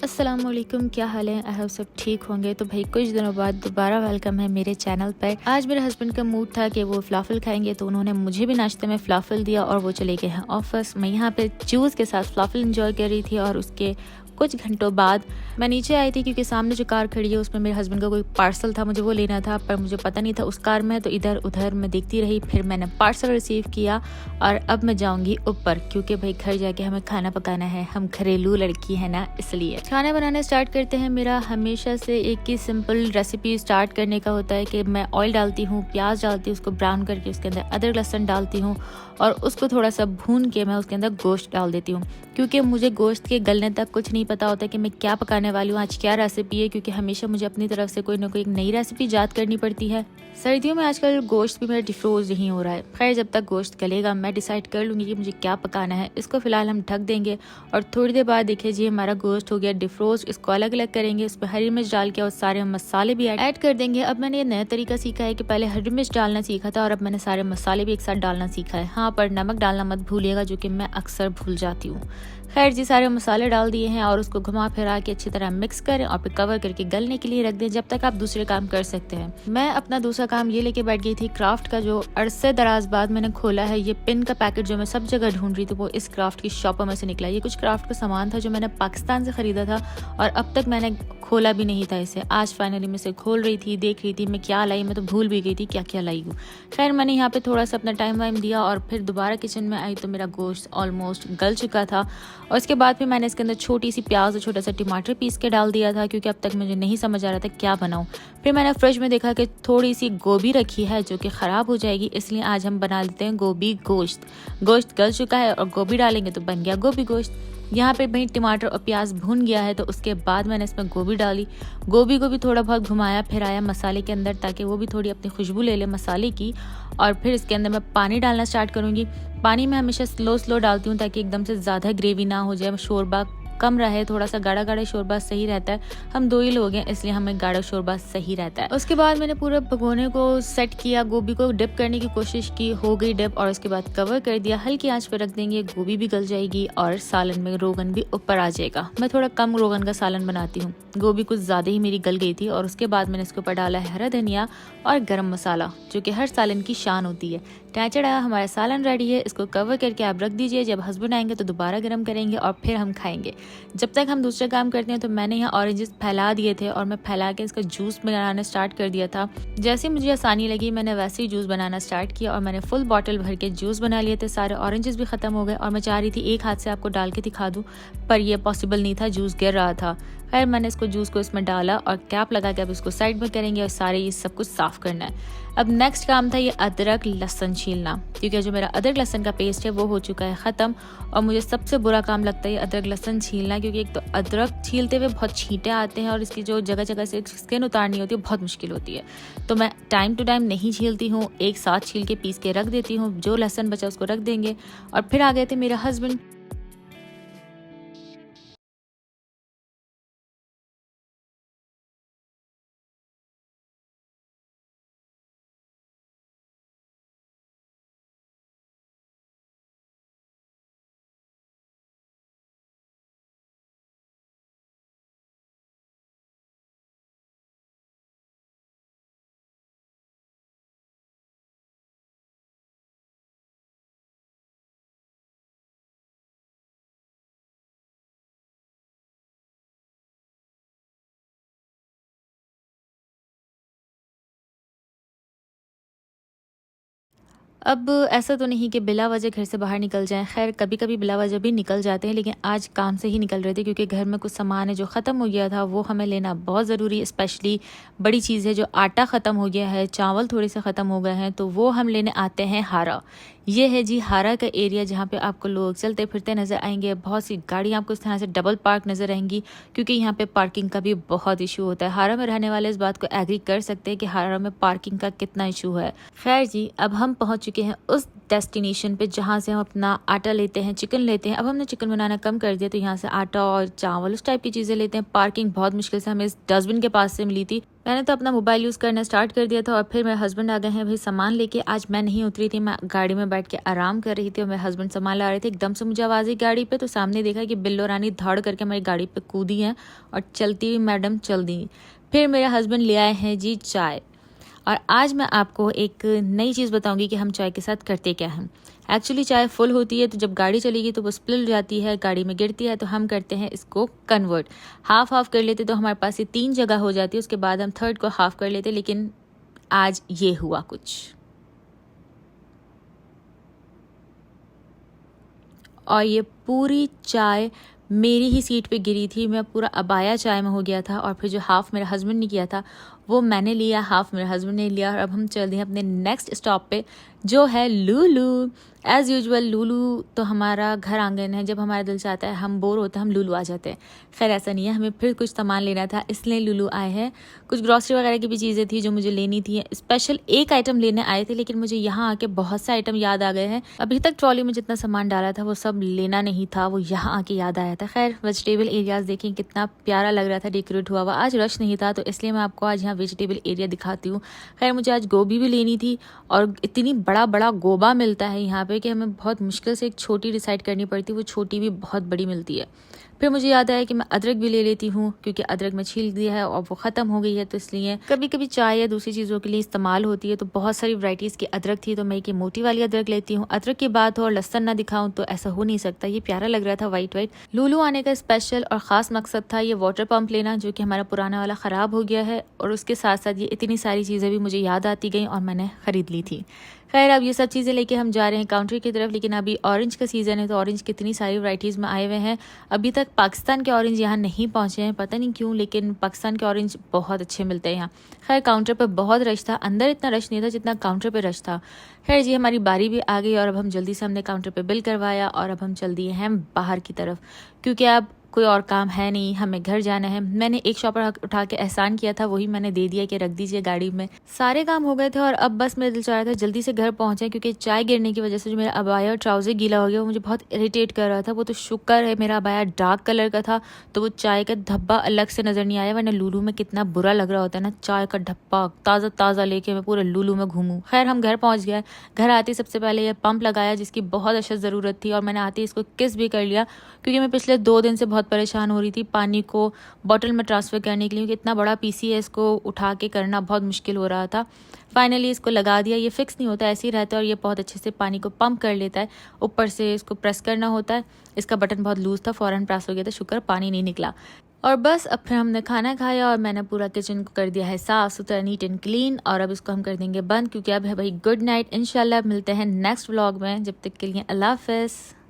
अस्सलामुअलैकुम, क्या हाल है? आई होप सब ठीक होंगे। तो भाई कुछ दिनों बाद दोबारा वेलकम है मेरे चैनल पर। आज मेरे हस्बैंड का मूड था कि वो फलाफल खाएंगे, तो उन्होंने मुझे भी नाश्ते में फलाफल दिया और वो चले गए हैं ऑफिस। मैं यहाँ पे जूस के साथ फलाफल इंजॉय कर रही थी और उसके कुछ घंटों बाद मैं नीचे आई थी क्योंकि सामने जो कार खड़ी है उसमें मेरे हस्बैंड का कोई पार्सल था, मुझे वो लेना था, पर मुझे पता नहीं था उस कार में, तो इधर उधर मैं देखती रही। फिर मैंने पार्सल रिसीव किया और अब मैं जाऊंगी ऊपर क्योंकि भाई घर जाके हमें खाना पकाना है। हम घरेलू लड़की है ना, इसलिए खाना बनाना स्टार्ट करते हैं। मेरा हमेशा से एक ही सिंपल रेसिपी स्टार्ट करने का होता है कि मैं ऑयल डालती हूँ, प्याज डालती हूँ, उसको ब्राउन करके उसके अंदर अदरक लहसुन डालती हूँ और उसको थोड़ा सा भून के मैं उसके अंदर गोश्त डाल देती हूँ, क्योंकि मुझे गोश्त के गलने तक कुछ नहीं पता होता कि मैं क्या पकाने वाली हूँ, आज क्या रेसिपी है, क्योंकि हमेशा मुझे अपनी तरफ से कोई ना कोई एक नई रेसिपी याद करनी पड़ती है। सर्दियों में आजकल गोश्त भी मेरा डिफ्रोज नहीं हो रहा है। खैर, जब तक गोश्त गलेगा मैं डिसाइड कर लूँगी कि मुझे क्या पकाना है। इसको फिलहाल हम ढक देंगे और थोड़ी देर बाद देखिए जी हमारा गोश्त हो गया डिफ्रोज। इसको अलग अलग करेंगे, उस पर हरी मिर्च डाल के और सारे मसाले भी ऐड कर देंगे। अब मैंने ये नया तरीका सीखा है कि पहले हरी मिर्च डालना सीखा था और अब मैंने सारे मसाले भी एक साथ डालना सीखा है। हाँ, पर नमक डालना मत भूलिएगा, जो कि मैं अक्सर भूल जाती हूँ। खैर जी, सारे मसाले डाल दिए हैं और उसको घुमा फिरा के अच्छी तरह मिक्स करें और फिर कवर करके गलने के लिए रख दें, जब तक आप दूसरे काम कर सकते हैं। मैं अपना दूसरा काम ये लेके बैठ गई थी, क्राफ्ट का, जो अरसे दराज बाद मैंने खोला है। ये पिन का पैकेट जो मैं सब जगह ढूंढ रही थी वो इस क्राफ्ट की शॉपों में से निकला। ये कुछ क्राफ्ट का सामान था जो मैंने पाकिस्तान से खरीदा था और अब तक मैंने खोला भी नहीं था इसे। आज फाइनली मैं इसे खोल रही थी, देख रही थी मैं क्या लाई, मैं तो भूल भी गई थी क्या क्या लाई हूँ। खैर, मैंने यहाँ पे थोड़ा सा अपना टाइम वाइम दिया और फिर दोबारा किचन में आई तो मेरा गोश्त ऑलमोस्ट गल चुका था और उसके बाद फिर मैंने इसके अंदर छोटी सी प्याज और छोटा सा टमाटर पीस के डाल दिया था, क्योंकि अब तक मुझे नहीं समझ आ रहा था क्या बनाऊँ। फिर मैंने फ्रिज में देखा कि थोड़ी सी गोभी रखी है जो कि ख़राब हो जाएगी, इसलिए आज हम बना लेते हैं गोभी गोश्त। गोश्त गल चुका है और गोभी डालेंगे तो बन गया गोभी गोश्त। यहाँ पे भाई टमाटर और प्याज भून गया है, तो उसके बाद मैंने इसमें गोभी डाली। गोभी को भी थोड़ा बहुत घुमाया फिराया मसाले के अंदर, ताकि वो भी थोड़ी अपनी खुशबू ले ले मसाले की। और फिर इसके अंदर मैं पानी डालना स्टार्ट करूँगी। पानी मैं हमेशा स्लो डालती हूँ ताकि एकदम से ज़्यादा ग्रेवी ना हो जाए, शोरबा कम रहे, थोड़ा सा गाढ़ा गाढ़ा शोरबा सही रहता है। हम 2 ही लोग हैं इसलिए हमें गाढ़ा शोरबा सही रहता है। उसके बाद मैंने पूरा भगोने को सेट किया, गोभी को डिप करने की कोशिश की, हो गई डिप और उसके बाद कवर कर दिया। हल्की आंच पर रख देंगे, गोभी भी गल जाएगी और सालन में रोगन भी ऊपर आ जाएगा। मैं थोड़ा कम रोगन का सालन बनाती हूँ, गोभी कुछ ज़्यादा ही मेरी गल गई थी। और उसके बाद मैंने इसके ऊपर डाला हरा धनिया और गरम मसाला, जो कि हर सालन की शान होती है। टैचड़ा, हमारा सालन रेडी है। इसको कवर करके आप रख दीजिए, जब हस्बैंड आएंगे तो दोबारा गर्म करेंगे और फिर हम खाएंगे। जब तक हम दूसरा काम करते हैं तो मैंने यहाँ ऑरेंजेस फैला दिए थे और मैं फैला के इसका जूस बनाना स्टार्ट कर दिया था। जैसे मुझे आसानी लगी मैंने वैसे ही जूस बनाना स्टार्ट किया और मैंने फुल बॉटल भर के जूस बना लिए थे। सारे ऑरेंजेस भी ख़त्म हो गए और मैं चाह रही थी एक हाथ से आपको डाल के दिखा दूँ, पर यह पॉसिबल नहीं था, जूस गिर रहा था। खैर, मैंने इसको जूस को इसमें डाला और कैप लगा के अब इसको साइड में करेंगे और सारे ये सब कुछ साफ़ करना है। अब नेक्स्ट काम था ये अदरक लहसुन छीलना, क्योंकि जो मेरा अदरक लहसुन का पेस्ट है वो हो चुका है ख़त्म। और मुझे सबसे बुरा काम लगता है ये अदरक लहसुन छीलना, क्योंकि एक तो अदरक छीलते हुए बहुत छींटे आते हैं और इसकी जो जगह जगह से स्किन उतारनी होती है बहुत मुश्किल होती है। तो मैं टाइम टू टाइम नहीं छीलती हूँ, एक साथ छील के पीस के रख देती हूँ। जो लहसुन बचा उसको रख देंगे। और फिर आ गए थे मेरे हस्बैंड। अब ऐसा तो नहीं कि बिला वजह घर से बाहर निकल जाएं। खैर, कभी कभी बिला वजह भी निकल जाते हैं, लेकिन आज काम से ही निकल रहे थे क्योंकि घर में कुछ सामान है जो ख़त्म हो गया था, वो हमें लेना बहुत ज़रूरी है। स्पेशली बड़ी चीज़ है, जो आटा ख़त्म हो गया है, चावल थोड़े से ख़त्म हो गए हैं, तो वो हम लेने आते हैं हारा। ये है जी हारा का एरिया, जहाँ पे आपको लोग चलते फिरते नज़र आएंगे। बहुत सी गाड़ियाँ आपको इस तरह से डबल पार्क नज़र आएंगी, क्योंकि यहाँ पे पार्किंग का भी बहुत इशू होता है। हारा में रहने वाले इस बात को एग्री कर सकते हैं कि हारा में पार्किंग का कितना इशू है। खैर जी, अब हम पहुँच चुके हैं उस डेस्टिनेशन पे जहाँ से हम अपना आटा लेते हैं, चिकन लेते हैं। अब हमने चिकन बनाना कम कर दिया, तो यहाँ से आटा और चावल उस टाइप की चीज़ें लेते हैं। पार्किंग बहुत मुश्किल से हमें इस डस्टबिन के पास से मिली थी। मैंने तो अपना मोबाइल यूज़ करना स्टार्ट कर दिया था और फिर मेरे हस्बैंड आ गए हैं भाई सामान लेके। आज मैं नहीं उतरी थी, मैं गाड़ी में बैठ के आराम कर रही थी और मेरे हस्बैंड सामान ला रहे थे। एकदम से मुझे आवाज़ आई गाड़ी पे, तो सामने देखा कि बिल्लो रानी धड़ करके मेरी गाड़ी पे कूदी हैं और चलती हुई मैडम चल दी। फिर मेरे हस्बैंड ले आए हैं जी चाय, और आज मैं आपको एक नई चीज़ बताऊंगी कि हम चाय के साथ करते क्या हैं। एक्चुअली चाय फुल होती है तो जब गाड़ी चलेगी तो वो स्पिल जाती है, गाड़ी में गिरती है, तो हम करते हैं इसको कन्वर्ट, हाफ हाफ कर लेते तो हमारे पास ये 3 जगह हो जाती है। उसके बाद हम थर्ड को हाफ कर लेते, लेकिन आज ये हुआ कुछ। और ये पूरी चाय मेरी ही सीट पे गिरी थी, मैं पूरा अबाया चाय में हो गया था। और फिर जो हाफ़ मेरे हस्बैंड ने किया था वो मैंने लिया, हाफ़ मेरे हस्बैंड ने लिया। और अब हम चल रहे हैं अपने नेक्स्ट स्टॉप पे जो है लुलु। एज़ यूजुअल लुलु तो हमारा घर आंगन है, जब हमारा दिल चाहता है, हम बोर होते हैं, हम लुलु आ जाते हैं। खैर ऐसा नहीं है, हमें फिर कुछ सामान लेना था इसलिए लुलु आए हैं। कुछ ग्रॉसरी वगैरह की भी चीज़ें थी जो मुझे लेनी थी। स्पेशल एक आइटम लेने आए थे, लेकिन मुझे यहाँ आके बहुत से आइटम याद आ गए हैं। अभी तक ट्रॉली में जितना सामान डाला था वो सब लेना नहीं था, वो यहाँ आके याद आया था। खैर वेजिटेबल एरियाज देखें कितना प्यारा लग रहा था, डेकोरेट हुआ हुआ। आज रश नहीं था तो इसलिए मैं आपको आज यहाँ वेजिटेबल एरिया दिखाती हूँ। खैर मुझे आज गोभी भी लेनी थी और इतनी बड़ा बड़ा गोबा मिलता है यहाँ पे कि हमें बहुत मुश्किल से एक छोटी डिसाइड करनी पड़ती है, वो छोटी भी बहुत बड़ी मिलती है। फिर मुझे याद आया कि मैं अदरक भी ले लेती हूँ, क्योंकि अदरक में छील दिया है और वो ख़त्म हो गई है, तो इसलिए कभी कभी चाय या दूसरी चीज़ों के लिए इस्तेमाल होती है। तो बहुत सारी वैरायटीज़ की अदरक थी, तो मैं एक मोटी वाली अदरक लेती हूँ। अदरक की बात हो और लहसन ना दिखाऊं तो ऐसा हो नहीं सकता। ये प्यारा लग रहा था वाइट वाइट। लुलु आने का स्पेशल और ख़ास मकसद था ये वाटर पम्प लेना, जो कि हमारा पुराना वाला ख़राब हो गया है। और उसके साथ साथ ये इतनी सारी चीज़ें भी मुझे याद आती गई और मैंने ख़रीद ली थी। खैर अब ये सब चीज़ें लेके हम जा रहे हैं काउंटर की तरफ। लेकिन अभी ऑरेंज का सीज़न है तो ऑरेंज कितनी सारी वैरायटीज़ में आए हुए हैं। अभी तक पाकिस्तान के ऑरेंज यहाँ नहीं पहुँचे हैं, पता नहीं क्यों, लेकिन पाकिस्तान के ऑरेंज बहुत अच्छे मिलते हैं यहाँ। खैर काउंटर पर बहुत रश था, अंदर इतना रश नहीं था जितना काउंटर पर रश था। खैर जी हमारी बारी भी आ गई और अब हम जल्दी से हमने काउंटर पर बिल करवाया और अब हम चल दिए हैं बाहर की तरफ, क्योंकि अब कोई और काम है नहीं, हमें घर जाना है। मैंने एक शॉपर उठा के एहसान किया था, वही मैंने दे दिया कि रख दीजिए गाड़ी में। सारे काम हो गए थे और अब बस मेरा दिल चाह रहा था जल्दी से घर पहुंचे, क्योंकि चाय गिरने की वजह से जो मेरा अबाया और ट्राउज़र गीला हो गया वो मुझे बहुत इरिटेट कर रहा था। वो तो शुक्र है मेरा अबाया डार्क कलर का था तो वो चाय का धब्बा अलग से नज़र नहीं आया, वरना लुलु में कितना बुरा लग रहा होता है ना, चाय का धब्बा ताज़ा ताज़ा लेके मैं पूरे लुलु में घूमूँ। खैर हम घर पहुँच गए। घर आते सबसे पहले यह पंप लगाया जिसकी बहुत अच्छा ज़रूरत थी, और मैंने आते इसको किस भी कर लिया, क्योंकि मैं पिछले 2 दिन से बहुत परेशान हो रही थी पानी को बॉटल में ट्रांसफ़र करने के लिए, क्योंकि इतना बड़ा पीसी है, इसको उठा के करना बहुत मुश्किल हो रहा था। फाइनली इसको लगा दिया। ये फिक्स नहीं होता, ऐसे ही रहता है और ये बहुत अच्छे से पानी को पंप कर लेता है। ऊपर से इसको प्रेस करना होता है, इसका बटन बहुत लूज़ था, फ़ौरन प्रेस हो गया था, शुक्र पानी नहीं निकला। और बस अब फिर हमने खाना खाया और मैंने पूरा किचन को कर दिया है साफ़ सुथरा, नीट एंड क्लीन। और अब इसको हम कर देंगे बंद, क्योंकि अब है भाई गुड नाइट। इंशाल्लाह मिलते हैं नेक्स्ट व्लॉग में, जब तक के लिए अल्लाह हाफ़िज़।